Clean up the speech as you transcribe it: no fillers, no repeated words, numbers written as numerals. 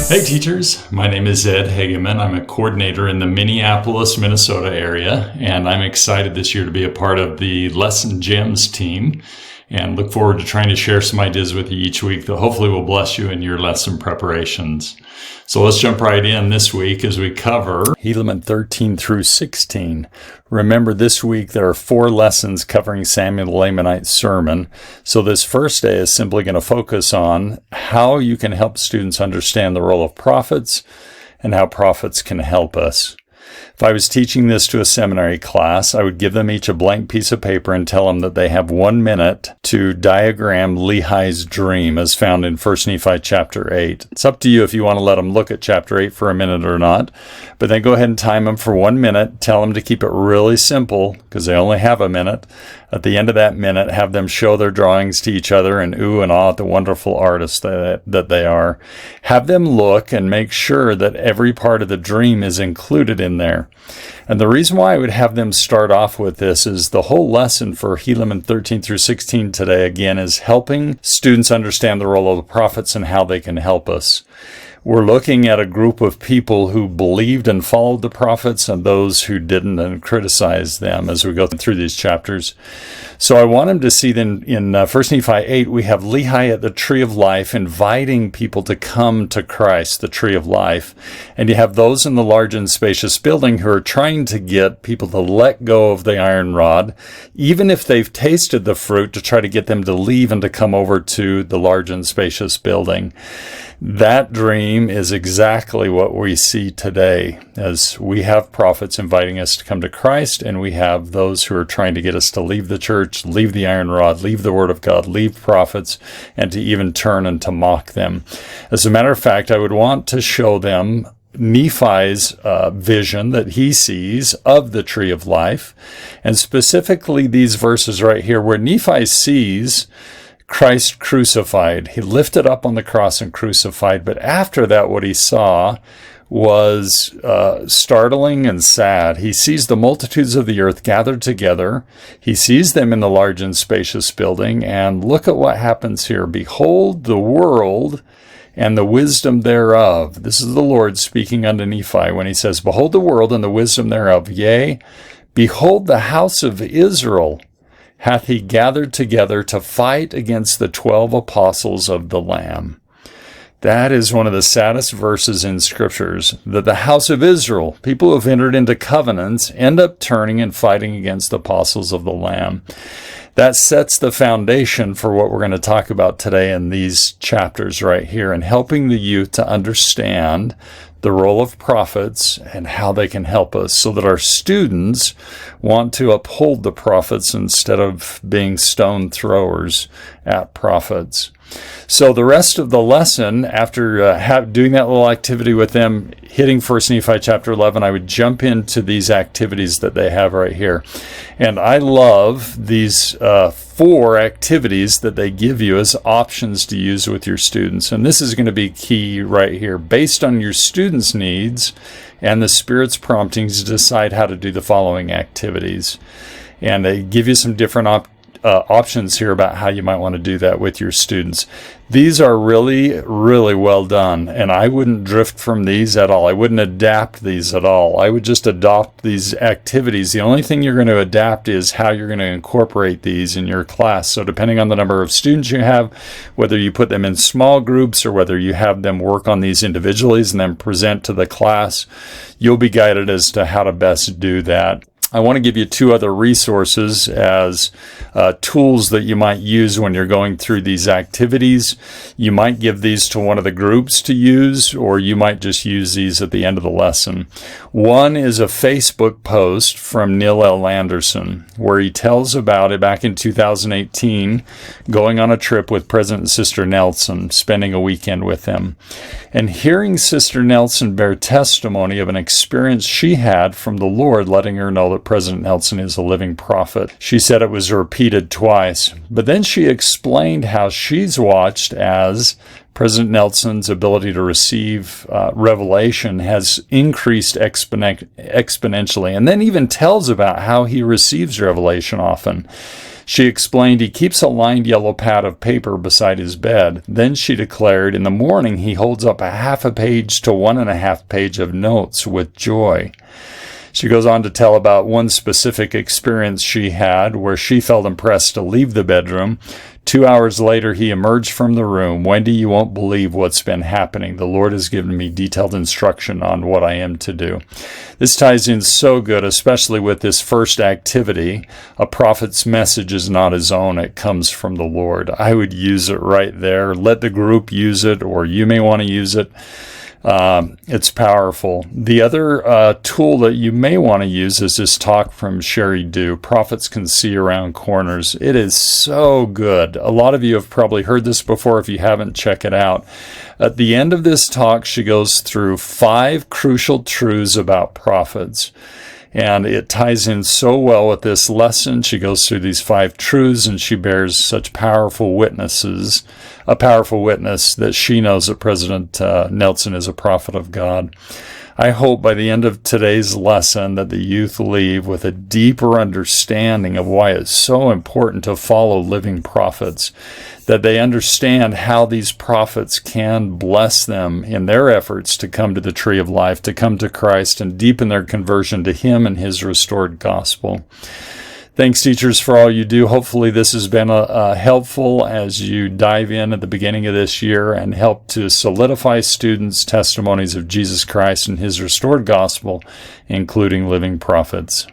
Hey teachers, my name is Ed Hegemann. I'm a coordinator in the Minneapolis, Minnesota area, and I'm excited this year to be a part of the Lesson Gems team and look forward to trying to share some ideas with you each week that hopefully will bless you in your lesson preparations. So let's jump right in this week as we cover Helaman 13 through 16. Remember, this week there are 4 lessons covering Samuel the Lamanite's sermon. So this first day is simply going to focus on how you can help students understand the role of prophets and how prophets can help us. If I was teaching this to a seminary class, I would give them each a blank piece of paper and tell them that they have 1 minute to diagram Lehi's dream as found in 1 Nephi chapter 8. It's up to you if you want to let them look at chapter 8 for a minute or not, but then go ahead and time them for 1 minute. Tell them to keep it really simple because they only have a minute. At the end of that minute, have them show their drawings to each other and ooh and ah at the wonderful artists that they are. Have them look and make sure that every part of the dream is included in there. And the reason why I would have them start off with this is the whole lesson for Helaman 13 through 16 today, again, is helping students understand the role of the prophets and how they can help us. We're looking at a group of people who believed and followed the prophets and those who didn't and criticized them as we go through these chapters. So I want them to see then in 1 Nephi 8, we have Lehi at the tree of life inviting people to come to Christ, the tree of life. And you have those in the large and spacious building who are trying to get people to let go of the iron rod, even if they've tasted the fruit, to try to get them to leave and to come over to the large and spacious building. That dream is exactly what we see today, as we have prophets inviting us to come to Christ, and we have those who are trying to get us to leave the church, leave the iron rod, leave the Word of God, leave prophets, and to even turn and to mock them. As a matter of fact, I would want to show them Nephi's vision that he sees of the tree of life, and specifically these verses right here where Nephi sees Christ crucified. He lifted up on the cross and crucified, but after that what he saw was startling and sad. He sees the multitudes of the earth gathered together. He sees them in the large and spacious building, and look at what happens here. Behold the world and the wisdom thereof. This is the Lord speaking unto Nephi when he says, Behold the world and the wisdom thereof. Yea, behold the house of Israel hath he gathered together to fight against the 12 apostles of the Lamb. That is one of the saddest verses in scriptures, that the house of Israel, people who have entered into covenants, end up turning and fighting against the apostles of the Lamb. That sets the foundation for what we're going to talk about today in these chapters right here, and helping the youth to understand the role of prophets and how they can help us, so that our students want to uphold the prophets instead of being stone throwers at prophets. So the rest of the lesson, after doing that little activity with them, hitting 1 Nephi chapter 11, I would jump into these activities that they have right here. And I love these 4 activities that they give you as options to use with your students. And this is going to be key right here. Based on your students' needs and the Spirit's promptings, decide how to do the following activities. And they give you some different options here about how you might want to do that with your students. These are really, really well done, and I wouldn't drift from these at all. I wouldn't adapt these at all. I would just adopt these activities. The only thing you're going to adapt is how you're going to incorporate these in your class. So depending on the number of students you have, whether you put them in small groups or whether you have them work on these individually and then present to the class, you'll be guided as to how to best do that. I want to give you 2 other resources as tools that you might use when you're going through these activities. You might give these to one of the groups to use, or you might just use these at the end of the lesson. One is a Facebook post from Neil L. Andersen, where he tells about it back in 2018, going on a trip with President and Sister Nelson, spending a weekend with them, and hearing Sister Nelson bear testimony of an experience she had from the Lord, letting her know that President Nelson is a living prophet. She said it was repeated twice, but then she explained how she's watched as President Nelson's ability to receive revelation has increased exponentially, and then even tells about how he receives revelation often. She explained he keeps a lined yellow pad of paper beside his bed. Then she declared, in the morning he holds up a half a page to 1.5 page of notes with joy. She goes on to tell about one specific experience she had where she felt impressed to leave the bedroom. 2 hours later, he emerged from the room. Wendy, you won't believe what's been happening. The Lord has given me detailed instruction on what I am to do. This ties in so good, especially with this first activity. A prophet's message is not his own. It comes from the Lord. I would use it right there. Let the group use it, or you may want to use it. It's powerful. The other tool that you may want to use is this talk from Sheri Dew, Prophets Can See Around Corners. It is so good. A lot of you have probably heard this before. If you haven't, check it out. At the end of this talk, she goes through 5 crucial truths about prophets. And it ties in so well with this lesson. She goes through these 5 truths, and she bears such powerful witnesses, a powerful witness that she knows that President Nelson is a prophet of God. I hope by the end of today's lesson that the youth leave with a deeper understanding of why it's so important to follow living prophets, that they understand how these prophets can bless them in their efforts to come to the tree of life, to come to Christ and deepen their conversion to Him and His restored gospel. Thanks, teachers, for all you do. Hopefully this has been helpful as you dive in at the beginning of this year and help to solidify students' testimonies of Jesus Christ and His restored gospel, including living prophets.